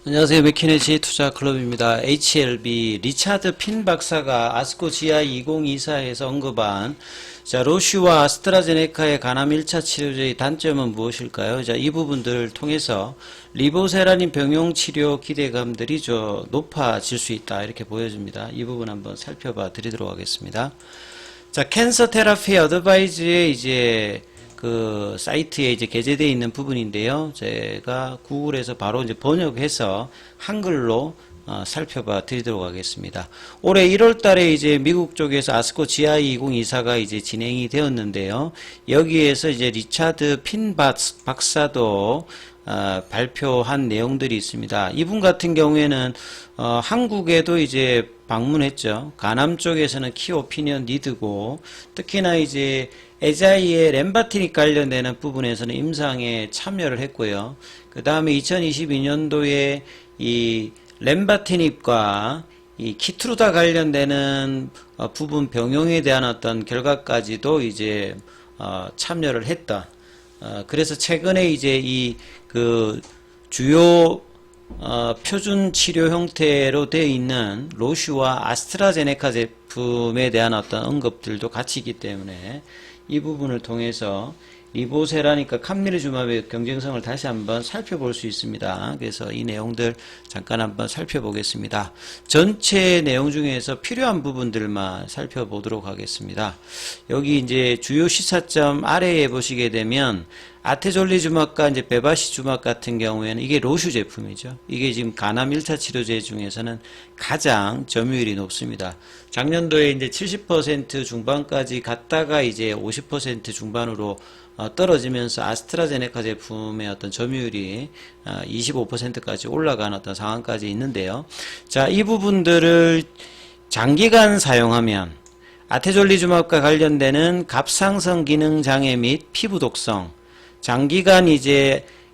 안녕하세요. 맥키네지 투자클럽입니다. HLB 리차드 핀 박사가 아스코 GI 2024에서 언급한 로슈와 아스트라제네카의 간암 1차 치료제의 단점은 무엇일까요? 이 부분들을 통해서 리보세라닌 병용 치료 기대감들이 높아질 수 있다 이렇게 보여집니다. 이 부분 한번 살펴봐 드리도록 하겠습니다. 캔서 테라피 어드바이즈의 그 사이트에 게재되어 있는 부분인데요. 제가 구글에서 바로 번역해서 한글로 살펴봐 드리도록 하겠습니다. 올해 1월 달에 미국 쪽에서 아스코 GI 2024가 진행이 되었는데요. 여기에서 리차드 핀 박사도 발표한 내용들이 있습니다. 이분 같은 경우에는 한국에도 방문했죠. 간암 쪽에서는 키오피니언 리드고, 특히나 에자이의 렘바티닉 관련되는 부분에서는 임상에 참여를 했고요. 그 다음에 2022년도에 이 렘바티닉과 이 키트루다 관련되는 부분 병용에 대한 어떤 결과까지도 참여를 했다. 그래서 최근에 이 그 주요 표준 치료 형태로 되어 있는 로슈와 아스트라제네카 제품에 대한 어떤 언급들도 같이 있기 때문에 이 부분을 통해서 리보세라니까 캄리루주맙의 경쟁성을 다시 한번 살펴볼 수 있습니다. 그래서 이 내용들 잠깐 한번 살펴보겠습니다. 전체 내용 중에서 필요한 부분들만 살펴보도록 하겠습니다. 여기 주요 시사점 아래에 보시게 되면 아테졸리주맙과 베바시주맙 같은 경우에는 이게 로슈 제품이죠. 이게 지금 간암 1차 치료제 중에서는 가장 점유율이 높습니다. 작년도에 70% 중반까지 갔다가 50% 중반으로 떨어지면서 아스트라제네카 제품의 어떤 점유율이 25%까지 올라가는 어떤 상황까지 있는데요. 이 부분들을 장기간 사용하면 아테졸리주맙과 관련되는 갑상선 기능 장애 및 피부 독성, 장기간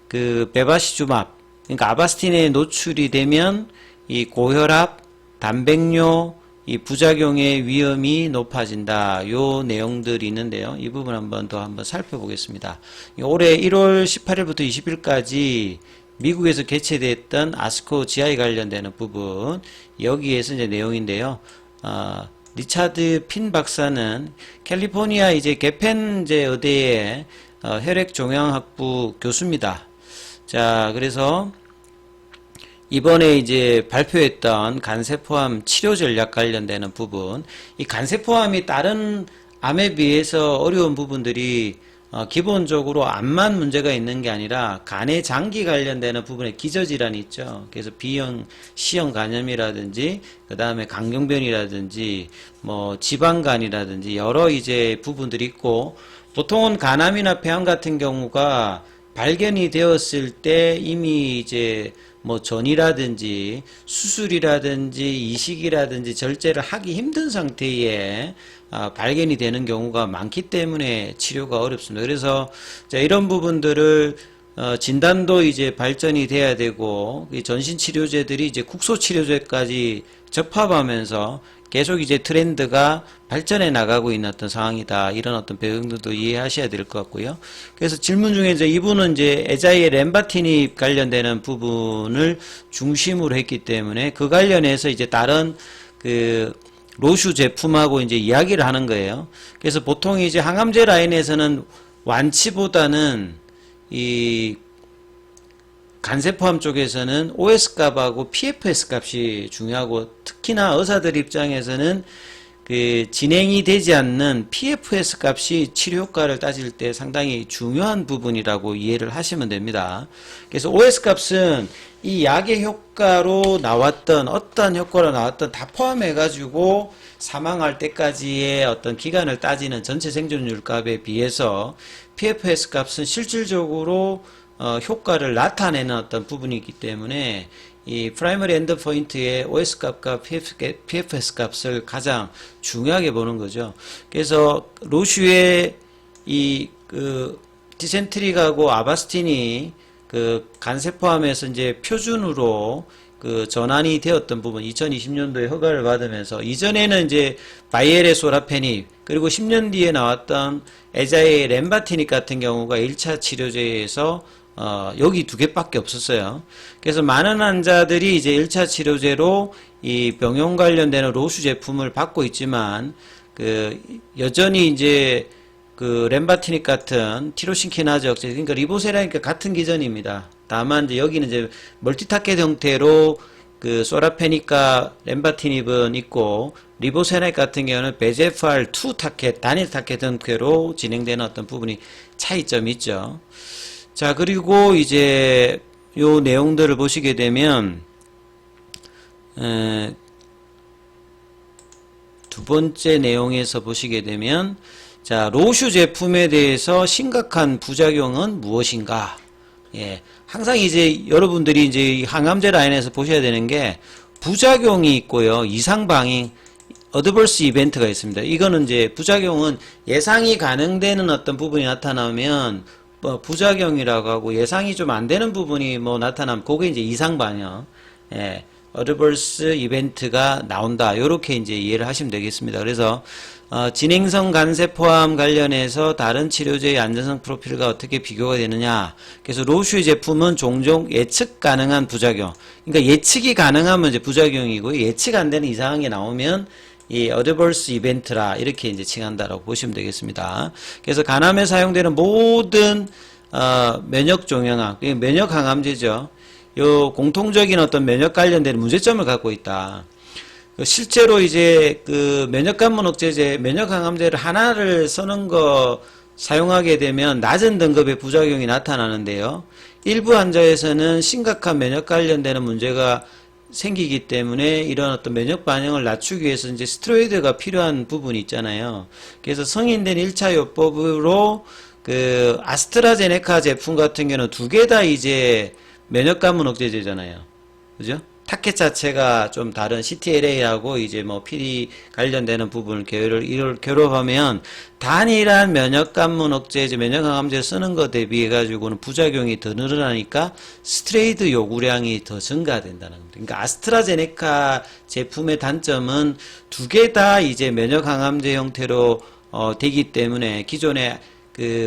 그 베바시주맙, 그러니까 아바스틴에 노출이 되면 이 고혈압, 단백뇨, 이 부작용의 위험이 높아진다. 요 내용들이 있는데요. 이 부분 한번 살펴보겠습니다. 올해 1월 18일부터 20일까지 미국에서 개최됐던 아스코 GI 관련되는 부분, 여기에서 내용인데요. 리차드 핀 박사는 캘리포니아 개펜 의대의 혈액종양학부 교수입니다. 그래서 이번에 발표했던 간세포암 치료 전략 관련되는 부분, 이 간세포암이 다른 암에 비해서 어려운 부분들이 기본적으로 암만 문제가 있는 게 아니라 간의 장기 관련되는 부분에 기저질환이 있죠. 그래서 B형, C형 간염이라든지 그 다음에 강경변이라든지 뭐 지방간이라든지 여러 부분들이 있고, 보통은 간암이나 폐암 같은 경우가 발견이 되었을 때 이미 뭐 전이라든지 수술이라든지 이식이라든지 절제를 하기 힘든 상태에 발견이 되는 경우가 많기 때문에 치료가 어렵습니다. 그래서 이런 부분들을 진단도 발전이 돼야 되고, 전신 치료제들이 국소 치료제까지 접합하면서 계속 트렌드가 발전해 나가고 있는 어떤 상황이다. 이런 어떤 배경들도 이해하셔야 될 것 같고요. 그래서 질문 중에 이분은 에자이의 렘바티닙 관련되는 부분을 중심으로 했기 때문에 그 관련해서 다른 그 로슈 제품하고 이야기를 하는 거예요. 그래서 보통 항암제 라인에서는 완치보다는 이 간세포암 쪽에서는 OS 값하고 PFS 값이 중요하고, 특히나 의사들 입장에서는 그 진행이 되지 않는 PFS 값이 치료 효과를 따질 때 상당히 중요한 부분이라고 이해를 하시면 됩니다. 그래서 OS 값은 이 약의 효과로 나왔던 어떤 효과로 나왔던 다 포함해 가지고 사망할 때까지의 어떤 기간을 따지는 전체 생존율 값에 비해서 PFS 값은 실질적으로 효과를 나타내는 어떤 부분이기 때문에 이 프라이머리 엔드 포인트의 OS 값과 PFS 값을 가장 중요하게 보는 거죠. 그래서 로슈의 그 디센트릭하고 아바스틴이 그 간세포암에서 표준으로 그 전환이 되었던 부분, 2020년도에 허가를 받으면서, 이전에는 바이엘의 소라페닙, 그리고 10년 뒤에 나왔던 에자의 렘바티닉 같은 경우가 1차 치료제에서 여기 두 개밖에 없었어요. 그래서 많은 환자들이 이제 1차 치료제로 이 병용 관련되는 로슈 제품을 받고 있지만, 여전히 이제 렘바티닉 같은 티로신키나즈 억제, 그러니까 리보세라니까 같은 기전입니다. 다만 이제 여기는 이제 멀티타켓 형태로 소라페닉과 렘바티닙은 있고, 리보세라닉 같은 경우는 베제프알2 타켓, 단일 타켓 형태로 진행되는 어떤 부분이 차이점이 있죠. 자, 그리고 이제 요 내용들을 보시게 되면, 두 번째 내용에서 보시게 되면, 자, 로슈 제품에 대해서 심각한 부작용은 무엇인가? 예. 항상 이제 여러분들이 이제 항암제 라인에서 보셔야 되는 게 부작용이 있고요. 이상 반응, 어드버스 이벤트가 있습니다. 이거는 이제 부작용은 예상이 가능되는 어떤 부분이 나타나면 부작용이라고 하고, 예상이 좀 안 되는 부분이 나타나면 그게 이제 이상 반응. 예. 어드버스 이벤트가 나온다. 요렇게 이제 이해를 하시면 되겠습니다. 그래서 진행성 간세포암 관련해서 다른 치료제의 안전성 프로필과 어떻게 비교가 되느냐. 그래서 로슈 제품은 종종 예측 가능한 부작용. 그러니까 예측이 가능하면 이제 부작용이고, 예측 안 되는 이상한 게 나오면 이 어드버스 이벤트라 이렇게 이제 칭한다라고 보시면 되겠습니다. 그래서 간암에 사용되는 모든 면역 종양암, 면역 항암제죠. 요 공통적인 어떤 면역 관련된 문제점을 갖고 있다. 실제로 이제 면역관문 억제제, 면역 항암제를 하나를 쓰는 거 사용하게 되면 낮은 등급의 부작용이 나타나는데요. 일부 환자에서는 심각한 면역 관련되는 문제가 생기기 때문에 이런 어떤 면역 반응을 낮추기 위해서 이제 스테로이드가 필요한 부분이 있잖아요. 그래서 성인된 1차 요법으로 아스트라제네카 제품 같은 경우는 두 개 다 이제 면역관문 억제제잖아요. 그죠? 타켓 자체가 좀 다른 CTLA하고 이제 PD 관련되는 부분을 이걸 결합하면 단일한 면역관문 억제제, 면역항암제 쓰는 것 대비해 가지고는 부작용이 더 늘어나니까 스테로이드 요구량이 더 증가된다는 겁니다. 그러니까 아스트라제네카 제품의 단점은 두 개 다 이제 면역항암제 형태로 되기 때문에 기존의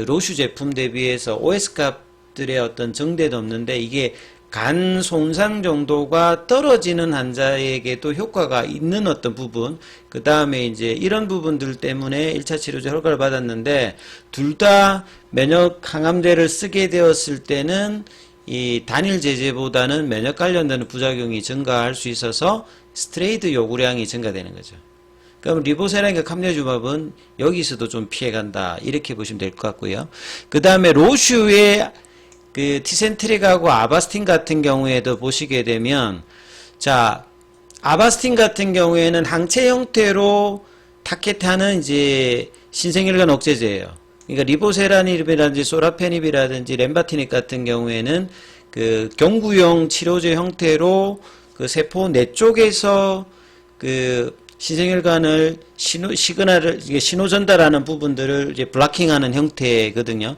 로슈 제품 대비해서 OS 값들의 어떤 정대도 없는데, 이게 간 손상 정도가 떨어지는 환자에게도 효과가 있는 어떤 부분, 그 다음에 이제 이런 부분들 때문에 1차 치료제 효과를 받았는데, 둘 다 면역 항암제를 쓰게 되었을 때는 이 단일 제제보다는 면역 관련되는 부작용이 증가할 수 있어서 스테로이드 요구량이 증가되는 거죠. 그럼 리보세라인과 감내주밥은 여기서도 좀 피해간다, 이렇게 보시면 될 것 같고요. 그 다음에 로슈의 티센트릭하고 아바스틴 같은 경우에도 보시게 되면, 자, 아바스틴 같은 경우에는 항체 형태로 타켓하는 이제 신생혈관 억제제예요. 그러니까 리보세라닙이라든지 소라페닙이라든지 렘바티닉 같은 경우에는 경구용 치료제 형태로 세포 내 쪽에서 신생혈관을 신호 전달하는 부분들을 이제 블락킹하는 형태거든요.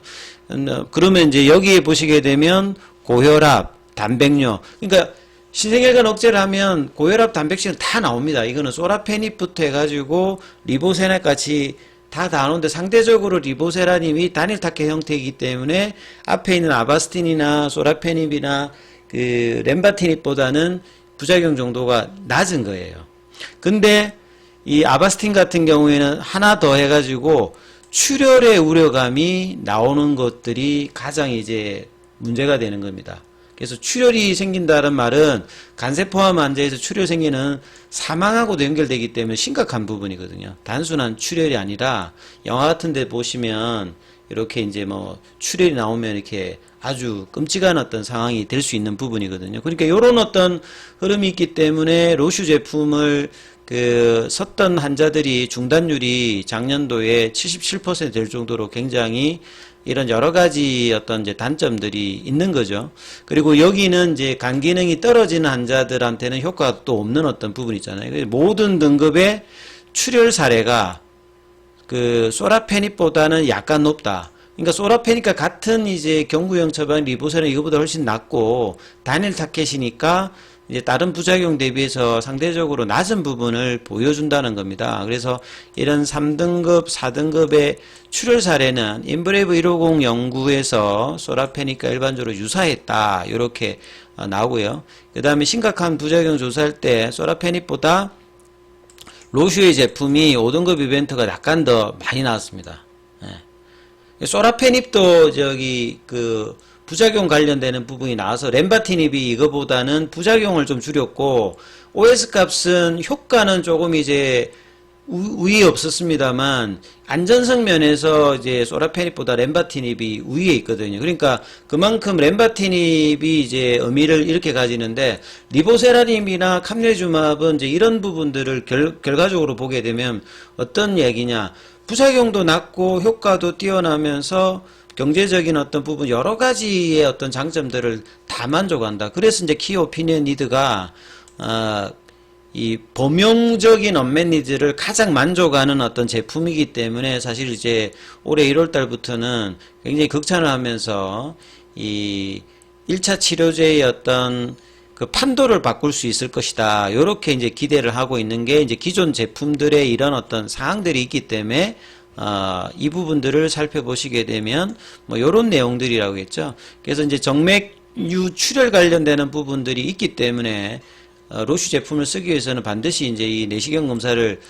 그러면 이제 여기에 보시게 되면 고혈압, 단백뇨, 그러니까 신생혈관 억제를 하면 고혈압, 단백질은 다 나옵니다. 이거는 소라페닙부터 해가지고 리보세라 같이 다 나오는데, 상대적으로 리보세라님이 단일 타켓 형태이기 때문에 앞에 있는 아바스틴이나 소라페닙이나 렘바티닙보다는 부작용 정도가 낮은 거예요. 근데 이 아바스틴 같은 경우에는 하나 더 해가지고 출혈의 우려감이 나오는 것들이 가장 이제 문제가 되는 겁니다. 그래서 출혈이 생긴다는 말은 간세포암 환자에서 출혈 생기는 사망하고도 연결되기 때문에 심각한 부분이거든요. 단순한 출혈이 아니라 영화 같은 데 보시면 이렇게 이제 출혈이 나오면 이렇게 아주 끔찍한 어떤 상황이 될 수 있는 부분이거든요. 그러니까 이런 어떤 흐름이 있기 때문에 로슈 제품을 썼던 환자들이 중단율이 작년도에 77% 될 정도로 굉장히 이런 여러 가지 어떤 이제 단점들이 있는 거죠. 그리고 여기는 이제 간 기능이 떨어지는 환자들한테는 효과가 또 없는 어떤 부분이 있잖아요. 모든 등급의 출혈 사례가 소라페닙보다는 약간 높다. 그러니까 소라페닙과 같은 이제 경구용 처방 리보세라 이거보다 훨씬 낮고 단일 타켓이니까 이제 다른 부작용 대비해서 상대적으로 낮은 부분을 보여준다는 겁니다. 그래서 이런 3등급, 4등급의 출혈 사례는 인브레이브 150 연구에서 소라페닉과 일반적으로 유사했다. 이렇게 나오고요. 그 다음에 심각한 부작용 조사할 때 소라페닉보다 로슈의 제품이 5등급 이벤트가 약간 더 많이 나왔습니다. 소라페닙도 부작용 관련되는 부분이 나와서 렌바티닙이 이거보다는 부작용을 좀 줄였고, OS 값은 효과는 조금 이제 우위에 없었습니다만, 안전성 면에서 이제 소라페닙보다 렌바티닙이 우위에 있거든요. 그러니까 그만큼 렌바티닙이 이제 의미를 이렇게 가지는데, 리보세라닙이나 캄레주맙은 이제 이런 부분들을 결과적으로 보게 되면 어떤 얘기냐. 부작용도 낮고 효과도 뛰어나면서 경제적인 어떤 부분 여러 가지의 어떤 장점들을 다 만족한다. 그래서 이제 키 오피니언 리드가 이 범용적인 언맷 니즈를 가장 만족하는 어떤 제품이기 때문에 사실 이제 올해 1월 달부터는 굉장히 극찬을 하면서 이 1차 치료제의 어떤 그 판도를 바꿀 수 있을 것이다. 요렇게 이제 기대를 하고 있는 게 이제 기존 제품들의 이런 어떤 사항들이 있기 때문에 이 부분들을 살펴보시게 되면 뭐 요런 내용들이라고 했죠. 그래서 이제 정맥류 출혈 관련되는 부분들이 있기 때문에 로슈 제품을 쓰기 위해서는 반드시 이제 이 내시경 검사를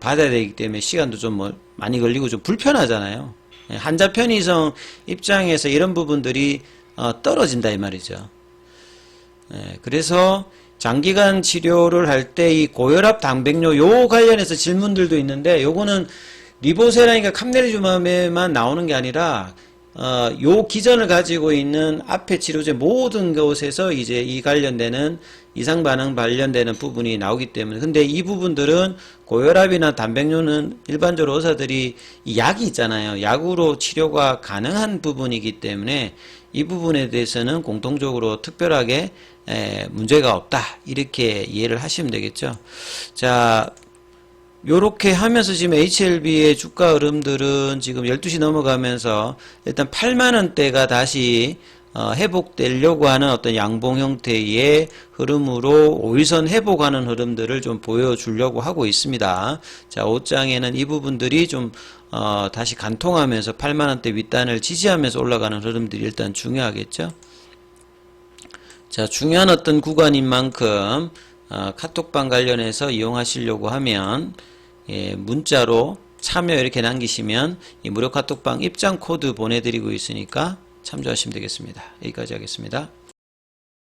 받아야 되기 때문에 시간도 좀 뭐 많이 걸리고 좀 불편하잖아요. 환자 편의성 입장에서 이런 부분들이 떨어진다 이 말이죠. 그래서 장기간 치료를 할 때 이 고혈압 당백뇨 요 관련해서 질문들도 있는데, 요거는 리보세라니까 캄레주맘에만 나오는 게 아니라 요 기전을 가지고 있는 앞에 치료제 모든 곳에서 이제 이 관련되는 이상 반응 관련되는 부분이 나오기 때문에, 근데 이 부분들은 고혈압이나 단백뇨는 일반적으로 의사들이 이 약이 있잖아요. 약으로 치료가 가능한 부분이기 때문에 이 부분에 대해서는 공통적으로 특별하게 문제가 없다. 이렇게 이해를 하시면 되겠죠. 자, 요렇게 하면서 지금 HLB의 주가 흐름들은 지금 12시 넘어가면서 일단 8만원대가 다시 회복되려고 하는 어떤 양봉 형태의 흐름으로 5일선 회복하는 흐름들을 좀 보여주려고 하고 있습니다. 자, 5장에는 이 부분들이 좀 다시 간통하면서 8만원대 윗단을 지지하면서 올라가는 흐름들이 일단 중요하겠죠. 자, 중요한 어떤 구간인 만큼 카톡방 관련해서 이용하시려고 하면 문자로 참여 이렇게 남기시면 이 무료 카톡방 입장 코드 보내드리고 있으니까 참조하시면 되겠습니다. 여기까지 하겠습니다.